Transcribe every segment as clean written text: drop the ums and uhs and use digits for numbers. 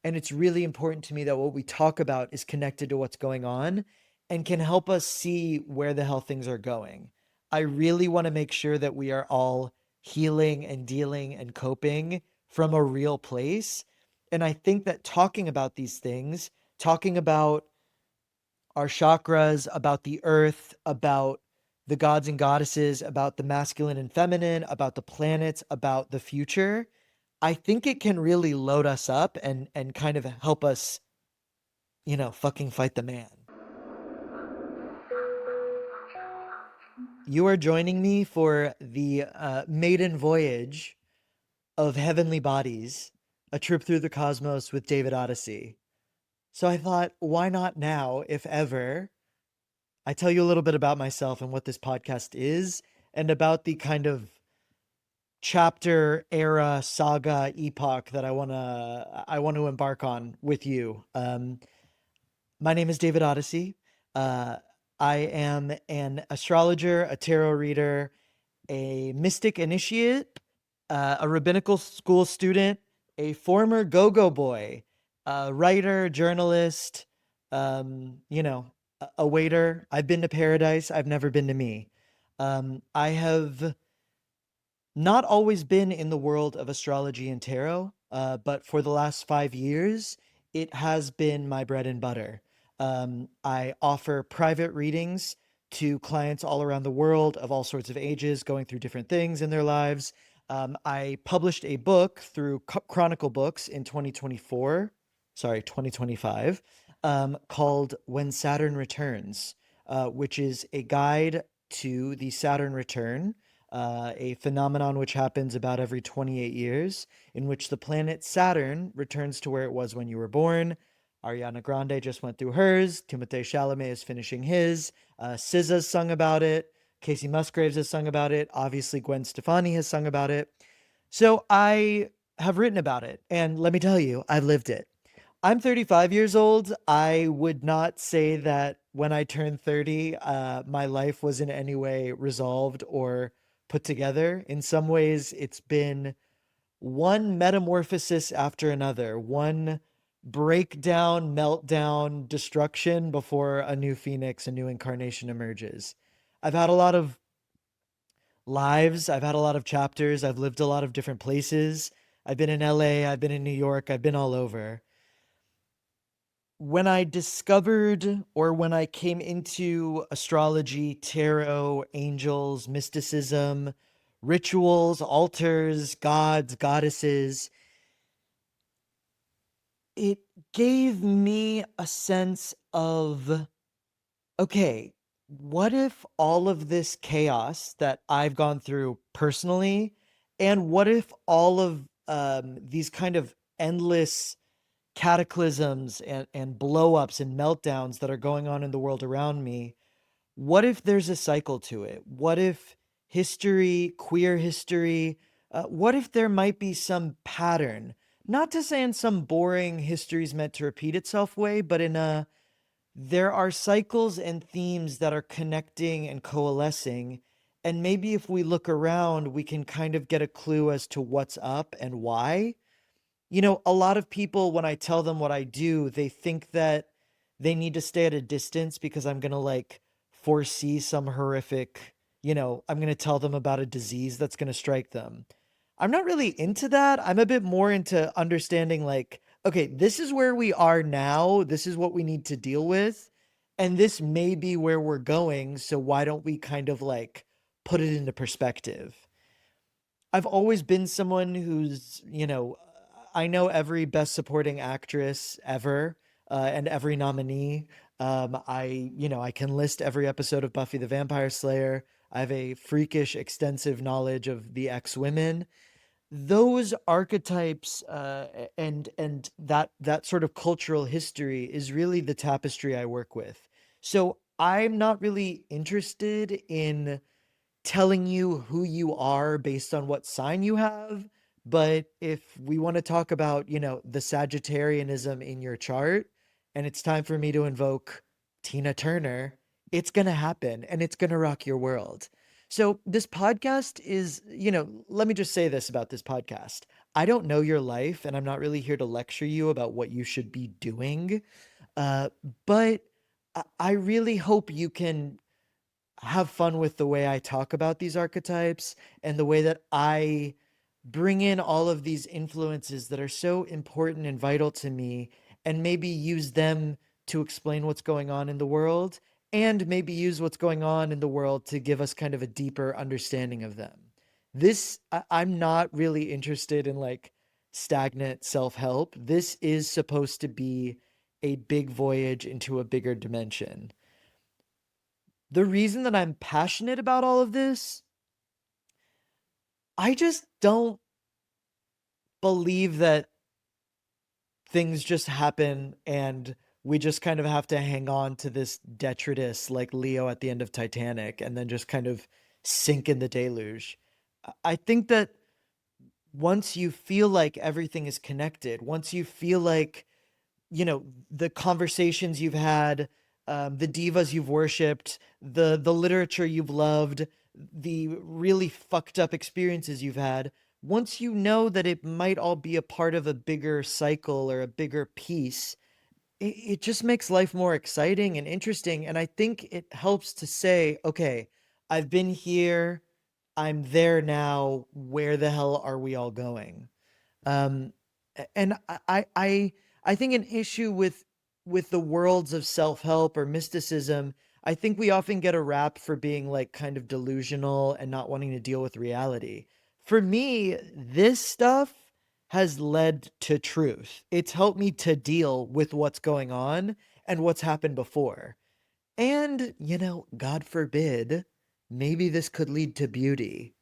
And it's really important to me that what we talk about is connected to what's going on and can help us see where the hell things are going. I really want to make sure that we are all healing and dealing and coping from a real place. And I think that talking about these things, talking about our chakras, about the earth, about the gods and goddesses, about the masculine and feminine, about the planets, about the future, I think it can really load us up and kind of help us, fucking fight the man. You are joining me for the maiden voyage of heavenly bodies, a trip through the cosmos with David Odyssey. So I thought, why not now, if ever, I tell you a little bit about myself and what this podcast is, and about the kind of chapter, era, saga, epoch that I want to embark on with you. My name is David Odyssey. Uh, I am an astrologer, a tarot reader, a mystic initiate, a rabbinical school student, a former go-go boy, a writer, journalist, a waiter. I've been to paradise. I've never been to me. I have not always been in the world of astrology and tarot, but for the last 5 years, it has been my bread and butter. I offer private readings to clients all around the world of all sorts of ages, going through different things in their lives. I published a book through Chronicle Books in 2025, called When Saturn Returns, which is a guide to the Saturn return, a phenomenon which happens about every 28 years, in which the planet Saturn returns to where it was when you were born. Ariana Grande just went through hers. Timothée Chalamet is finishing his. SZA's sung about it. Casey Musgraves has sung about it. Obviously, Gwen Stefani has sung about it. So I have written about it. And let me tell you, I've lived it. I'm 35 years old. I would not say that when I turned 30, my life was in any way resolved or put together. In some ways, it's been one metamorphosis after another, one breakdown, meltdown, destruction before a new phoenix, a new incarnation emerges. I've had a lot of lives, I've had a lot of chapters, I've lived a lot of different places. I've been in LA, I've been in New York, I've been all over. When I discovered or when I came into astrology, tarot, angels, mysticism, rituals, altars, gods, goddesses, it gave me a sense of, okay, what if all of this chaos that I've gone through personally, and what if all of these kind of endless cataclysms and blow ups and meltdowns that are going on in the world around me, what if there's a cycle to it? What if history, queer history, what if there might be some pattern? Not to say in some boring history's meant to repeat itself way, but in a there are cycles and themes that are connecting and coalescing. And maybe if we look around, we can kind of get a clue as to what's up and why. A lot of people, when I tell them what I do, they think that they need to stay at a distance because I'm going to like foresee some horrific, I'm going to tell them about a disease that's going to strike them. I'm not really into that. I'm a bit more into understanding like, okay, this is where we are now. This is what we need to deal with. And this may be where we're going. So why don't we kind of like put it into perspective? I've always been someone who's, I know every best supporting actress ever, and every nominee. I can list every episode of Buffy the Vampire Slayer. I have a freakish, extensive knowledge of the X-Women. Those archetypes, and that sort of cultural history is really the tapestry I work with. So I'm not really interested in telling you who you are based on what sign you have. But if we want to talk about, the Sagittarianism in your chart, and it's time for me to invoke Tina Turner, it's going to happen and it's going to rock your world. So this podcast is, let me just say this about this podcast. I don't know your life, and I'm not really here to lecture you about what you should be doing. Uh, but I really hope you can have fun with the way I talk about these archetypes and the way that I bring in all of these influences that are so important and vital to me, and maybe use them to explain what's going on in the world, and maybe use what's going on in the world to give us kind of a deeper understanding of them. I'm not really interested in like stagnant self-help. This is supposed to be a big voyage into a bigger dimension. The reason that I'm passionate about all of this, I just don't believe that things just happen and we just kind of have to hang on to this detritus like Leo at the end of Titanic and then just kind of sink in the deluge. I think that once you feel like everything is connected, once you feel like, the conversations you've had, the divas you've worshipped, the literature you've loved, the really fucked up experiences you've had, once you know that it might all be a part of a bigger cycle or a bigger piece, it just makes life more exciting and interesting. And I think it helps to say, okay, I've been here, I'm there now. Where the hell are we all going? Um, and I think an issue with the worlds of self-help or mysticism, I think we often get a rap for being like kind of delusional and not wanting to deal with reality. For me, this stuff has led to truth. It's helped me to deal with what's going on and what's happened before. And, God forbid, maybe this could lead to beauty.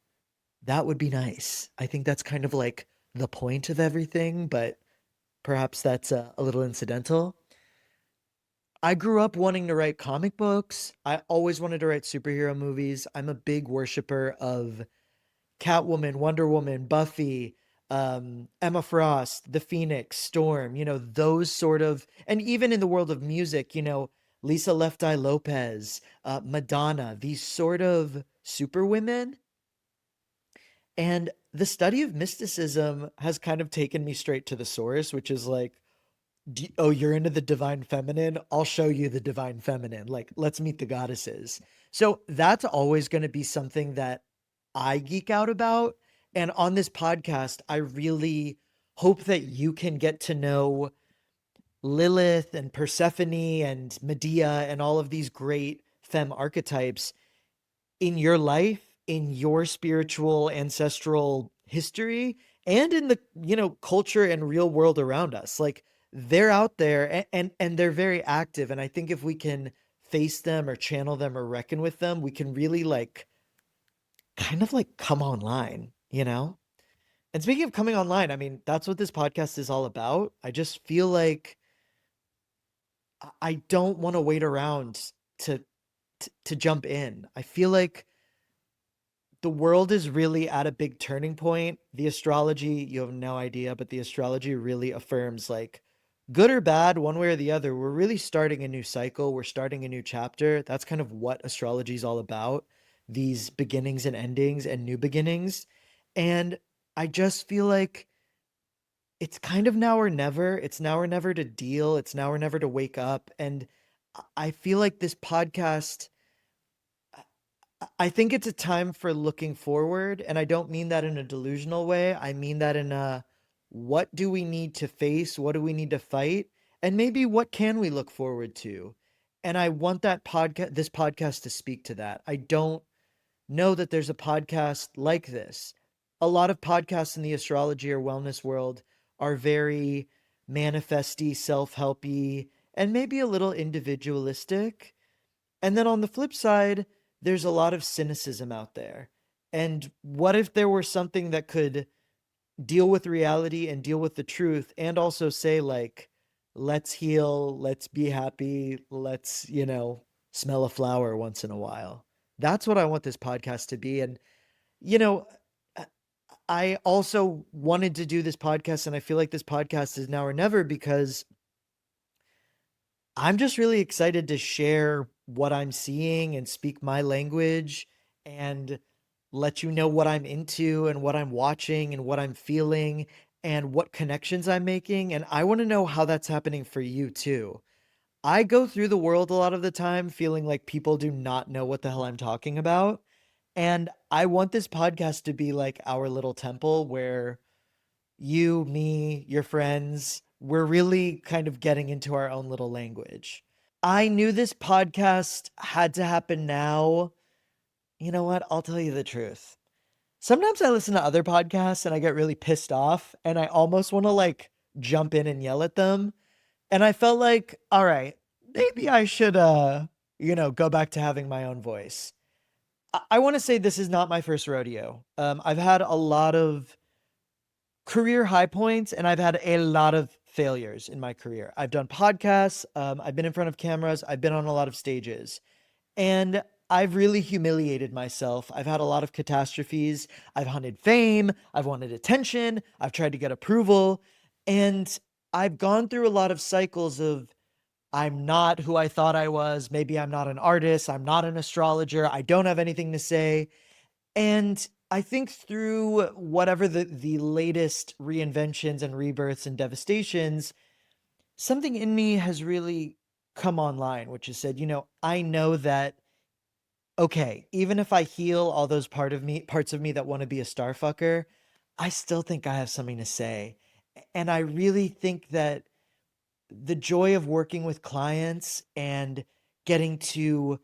That would be nice. I think that's kind of like the point of everything, but perhaps that's a little incidental. I grew up wanting to write comic books. I always wanted to write superhero movies. I'm a big worshiper of Catwoman, Wonder Woman, Buffy, Emma Frost, The Phoenix, Storm, those sort of, and even in the world of music, Lisa Left Eye Lopez, Madonna, these sort of superwomen. And the study of mysticism has kind of taken me straight to the source, which is like, oh, you're into the divine feminine? I'll show you the divine feminine. Like, let's meet the goddesses. So that's always going to be something that I geek out about. And on this podcast, I really hope that you can get to know Lilith and Persephone and Medea and all of these great femme archetypes in your life, in your spiritual ancestral history, and in the, culture and real world around us. Like, they're out there and they're very active. And I think if we can face them or channel them or reckon with them, we can really like kind of like come online. And speaking of coming online, I mean, that's what this podcast is all about. I just feel like I don't want to wait around to to jump in. I feel like the world is really at a big turning point. The astrology, you have no idea, but the astrology really affirms like good or bad, one way or the other, we're really starting a new cycle. We're starting a new chapter. That's kind of what astrology is all about. These beginnings and endings and new beginnings. And I just feel like it's kind of now or never. It's now or never to deal. It's now or never to wake up. And I feel like this podcast, I think it's a time for looking forward, and I don't mean that in a delusional way. I mean that in a what do we need to face? What do we need to fight? And maybe what can we look forward to? And I want this podcast to speak to that. I don't know that there's a podcast like this. A lot of podcasts in the astrology or wellness world are very manifesty, self-helpy, and maybe a little individualistic. And then on the flip side, there's a lot of cynicism out there. And what if there were something that could deal with reality and deal with the truth and also say, like, let's heal, let's be happy, let's, smell a flower once in a while? That's what I want this podcast to be. And, you know, I also wanted to do this podcast, and I feel like this podcast is now or never because I'm just really excited to share what I'm seeing and speak my language and let you know what I'm into and what I'm watching and what I'm feeling. and what connections I'm making. And I want to know how that's happening for you too. I go through the world a lot of the time feeling like people do not know what the hell I'm talking about. And I want this podcast to be like our little temple where you, me, your friends, we're really kind of getting into our own little language. I knew this podcast had to happen now. You know what? I'll tell you the truth. Sometimes I listen to other podcasts and I get really pissed off and I almost want to like jump in and yell at them. And I felt like, all right, maybe I should go back to having my own voice. I want to say this is not my first rodeo. I've had a lot of career high points and I've had a lot of failures in my career. I've done podcasts, I've been in front of cameras, I've been on a lot of stages, and I've really humiliated myself. I've had a lot of catastrophes. I've hunted fame, I've wanted attention, I've tried to get approval, and I've gone through a lot of cycles of I'm not who I thought I was. Maybe I'm not an artist. I'm not an astrologer. I don't have anything to say. And I think through whatever the latest reinventions and rebirths and devastations, something in me has really come online, which has said, I know that okay, even if I heal all those parts of me that want to be a star fucker, I still think I have something to say. And I really think that the joy of working with clients and getting to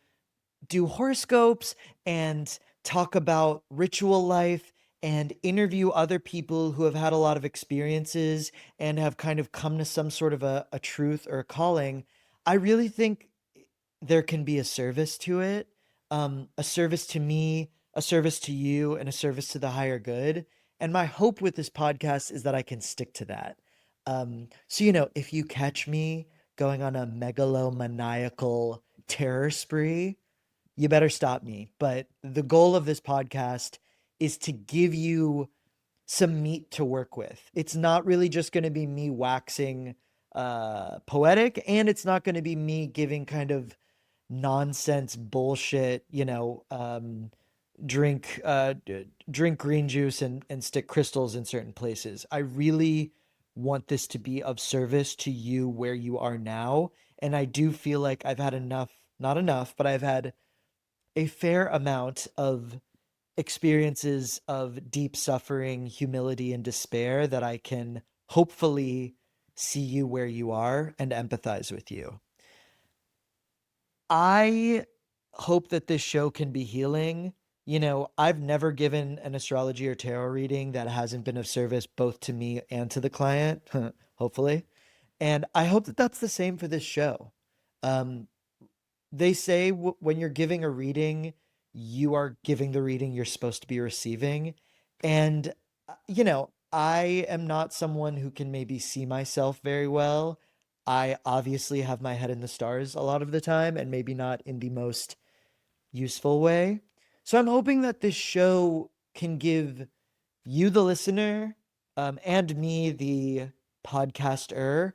do horoscopes and talk about ritual life and interview other people who have had a lot of experiences and have kind of come to some sort of a truth or a calling, I really think there can be a service to it, a service to me, a service to you, and a service to the higher good. And my hope with this podcast is that I can stick to that. So, if you catch me going on a megalomaniacal terror spree, you better stop me. But the goal of this podcast is to give you some meat to work with. It's not really just going to be me waxing poetic, and it's not going to be me giving kind of nonsense bullshit, drink green juice and stick crystals in certain places. I really want this to be of service to you where you are now, and I do feel like I've had enough, not enough, but I've had a fair amount of experiences of deep suffering, humility, and despair that I can hopefully see you where you are and empathize with you. I hope that this show can be healing. I've never given an astrology or tarot reading that hasn't been of service both to me and to the client, hopefully. And I hope that that's the same for this show. Um, they say when you're giving a reading, you are giving the reading you're supposed to be receiving. And, I am not someone who can maybe see myself very well. I obviously have my head in the stars a lot of the time and maybe not in the most useful way. So I'm hoping that this show can give you, the listener, and me, the podcaster,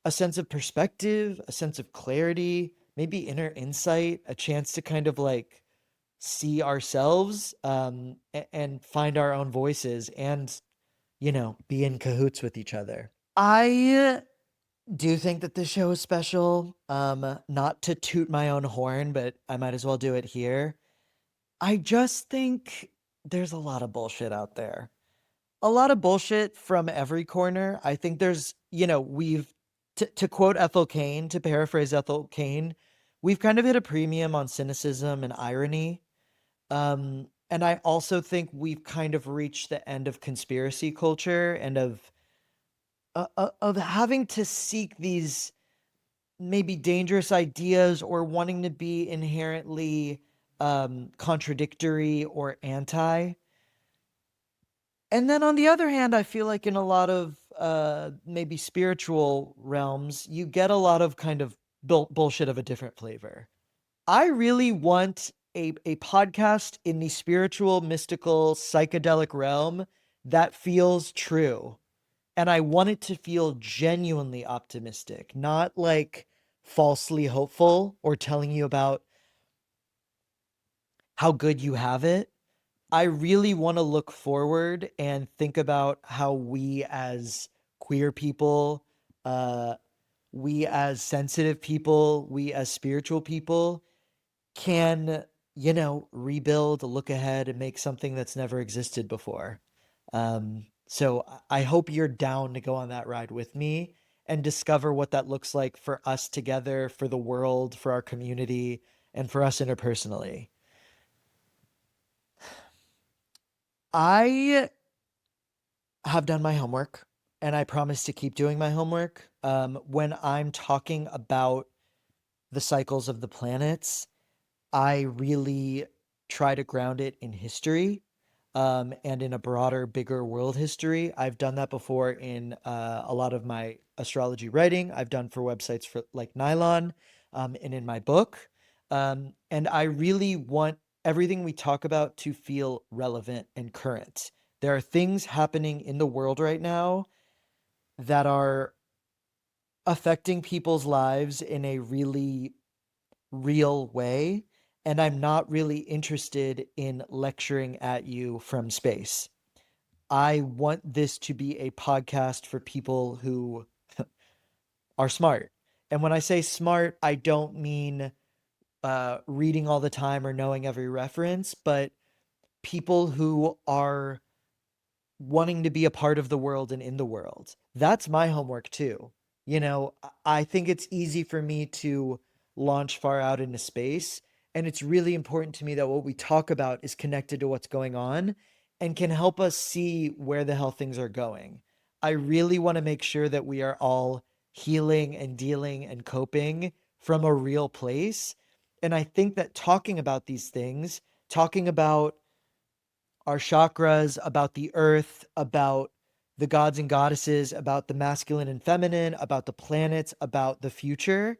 a sense of perspective, a sense of clarity, maybe inner insight, a chance to kind of like see ourselves and find our own voices and, be in cahoots with each other. I do think that this show is special. Not to toot my own horn, but I might as well do it here. I just think there's a lot of bullshit out there. A lot of bullshit from every corner. I think there's, we've, to quote Ethel Kane, to paraphrase Ethel Kane, we've kind of hit a premium on cynicism and irony. And I also think we've kind of reached the end of conspiracy culture and of having to seek these maybe dangerous ideas or wanting to be inherently contradictory or anti. And then on the other hand, I feel like in a lot of maybe spiritual realms, you get a lot of kind of bullshit of a different flavor. I really want a podcast in the spiritual, mystical, psychedelic realm that feels true. And I want it to feel genuinely optimistic, not like falsely hopeful or telling you about how good you have it. I really want to look forward and think about how we as queer people, uh, we as sensitive people, we as spiritual people can, rebuild, look ahead, and make something that's never existed before. So I hope you're down to go on that ride with me and discover what that looks like for us together, for the world, for our community, and for us interpersonally. I have done my homework and I promise to keep doing my homework. When I'm talking about the cycles of the planets, I really try to ground it in history, and in a broader, bigger world history. I've done that before in a lot of my astrology writing. I've done for websites for like Nylon, and in my book. And I really want everything we talk about to feel relevant and current. There are things happening in the world right now that are affecting people's lives in a really real way, and I'm not really interested in lecturing at you from space. I want this to be a podcast for people who are smart. And when I say smart, I don't mean reading all the time or knowing every reference, but people who are wanting to be a part of the world and in the world. That's my homework too. I think it's easy for me to launch far out into space. And it's really important to me that what we talk about is connected to what's going on and can help us see where the hell things are going. I really want to make sure that we are all healing and dealing and coping from a real place. And I think that talking about these things, talking about our chakras, about the earth, about the gods and goddesses, about the masculine and feminine, about the planets, about the future,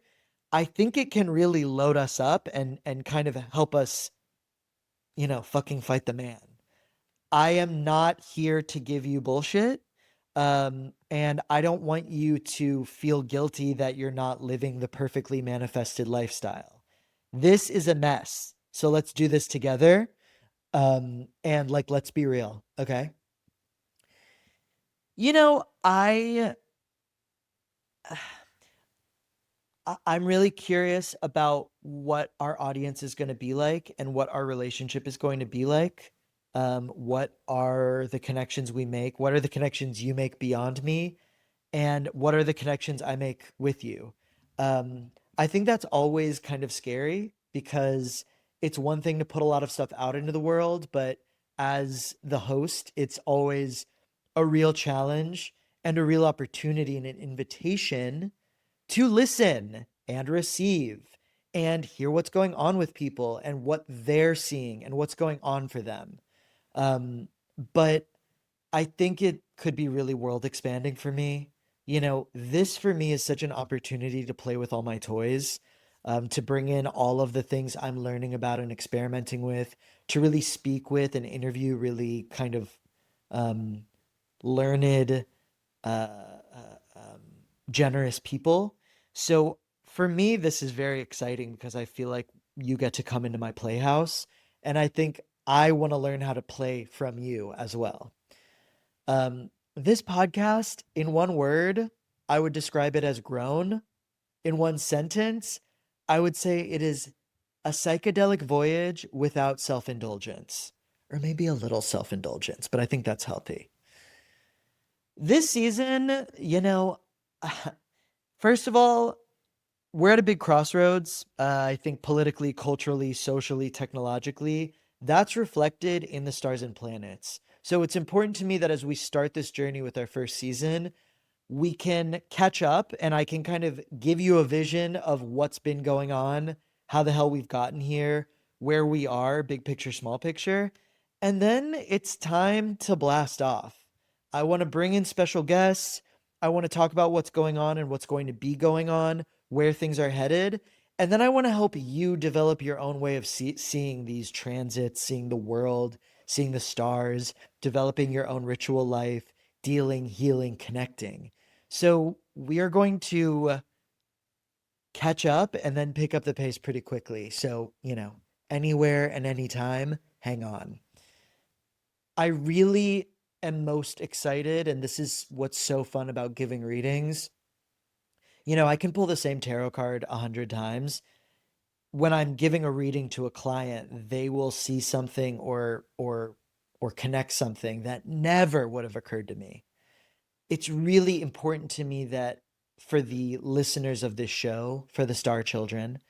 I think it can really load us up and kind of help us, fucking fight the man. I am not here to give you bullshit. And I don't want you to feel guilty that you're not living the perfectly manifested lifestyle. This is a mess. So let's do this together. And like, let's be real, okay? You know, I'm really curious about what our audience is going to be like and what our relationship is going to be like. What are the connections we make? What are the connections you make beyond me? And what are the connections I make with you? I think that's always kind of scary because it's one thing to put a lot of stuff out into the world, but as the host, it's always a real challenge and a real opportunity and an invitation to listen and receive and hear what's going on with people and what they're seeing and what's going on for them. But I think it could be really world expanding for me. This for me is such an opportunity to play with all my toys, to bring in all of the things I'm learning about and experimenting with, to really speak with and interview really kind of um, learned, uh, generous people. So for me, this is very exciting because I feel like you get to come into my playhouse, and I think I want to learn how to play from you as well. This podcast, in one word, I would describe it as grown. In one sentence, I would say it is a psychedelic voyage without self indulgence, or maybe a little self indulgence, but I think that's healthy. This season, first of all, we're at a big crossroads. I think politically, culturally, socially, technologically, that's reflected in the stars and planets. So it's important to me that as we start this journey with our first season, we can catch up and I can kind of give you a vision of what's been going on, how the hell we've gotten here, where we are, big picture, small picture. And then it's time to blast off. I want to bring in special guests. I want to talk about what's going on and what's going to be going on, where things are headed. And then I want to help you develop your own way of seeing these transits, seeing the world, seeing the stars, developing your own ritual life, dealing, healing, connecting. So we are going to catch up and then pick up the pace pretty quickly. So, anywhere and anytime, hang on. I really am most excited, and this is what's so fun about giving readings. I can pull the same tarot card 100 times. When I'm giving a reading to a client, they will see something or connect something that never would have occurred to me. It's really important to me that for the listeners of this show, for the Star Children,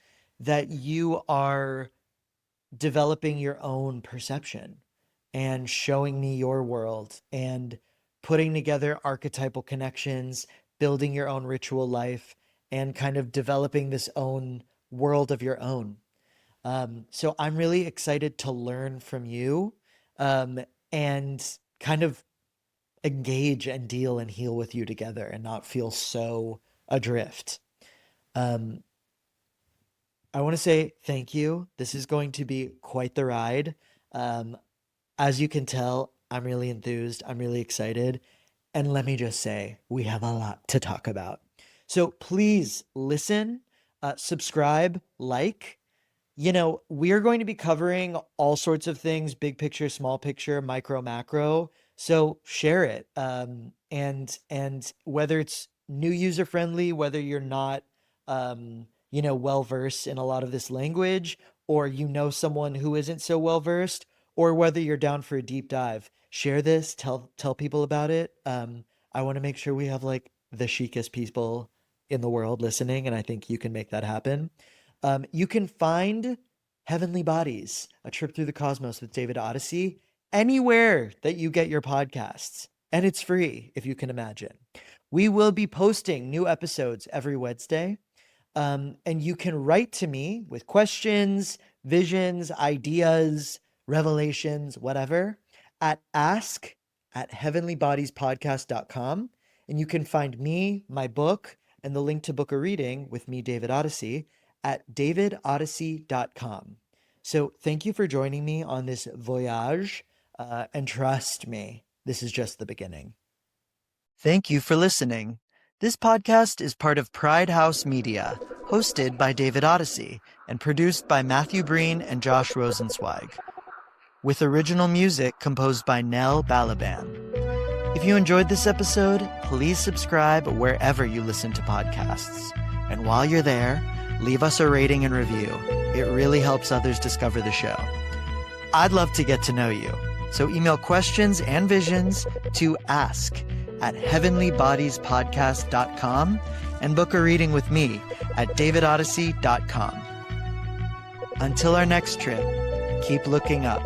that you are developing your own perception and showing me your world and putting together archetypal connections, building your own ritual life, and kind of developing this own world of your own. So I'm really excited to learn from you, and kind of engage and deal and heal with you together and not feel so adrift. Um, I want to say thank you. This is going to be quite the ride. Um, as you can tell, I'm really enthused. I'm really excited. And let me just say, we have a lot to talk about. So please listen, subscribe, like. We are going to be covering all sorts of things, big picture, small picture, micro, macro. So share it. And whether it's new user friendly, whether you're not, well versed in a lot of this language, or someone who isn't so well versed, or whether you're down for a deep dive, share this, tell people about it. I want to make sure we have like the chicest people in the world listening, and I think you can make that happen. You can find Heavenly Bodies, A Trip Through the Cosmos with David Odyssey, anywhere that you get your podcasts. And it's free, if you can imagine. We will be posting new episodes every Wednesday. And you can write to me with questions, visions, ideas, revelations, whatever, at ask@heavenlybodiespodcast.com. And you can find me, my book, and the link to book a reading with me, David Odyssey, at davidodyssey.com. So thank you for joining me on this voyage, and trust me, this is just the beginning. Thank you for listening. This podcast is part of Pride House Media, hosted by David Odyssey, and produced by Matthew Breen and Josh Rosenzweig, with original music composed by Nell Balaban. If you enjoyed this episode, please subscribe wherever you listen to podcasts. And while you're there, leave us a rating and review. It really helps others discover the show. I'd love to get to know you, so email questions and visions to ask@heavenlybodiespodcast.com and book a reading with me at davidodyssey.com. Until our next trip, keep looking up.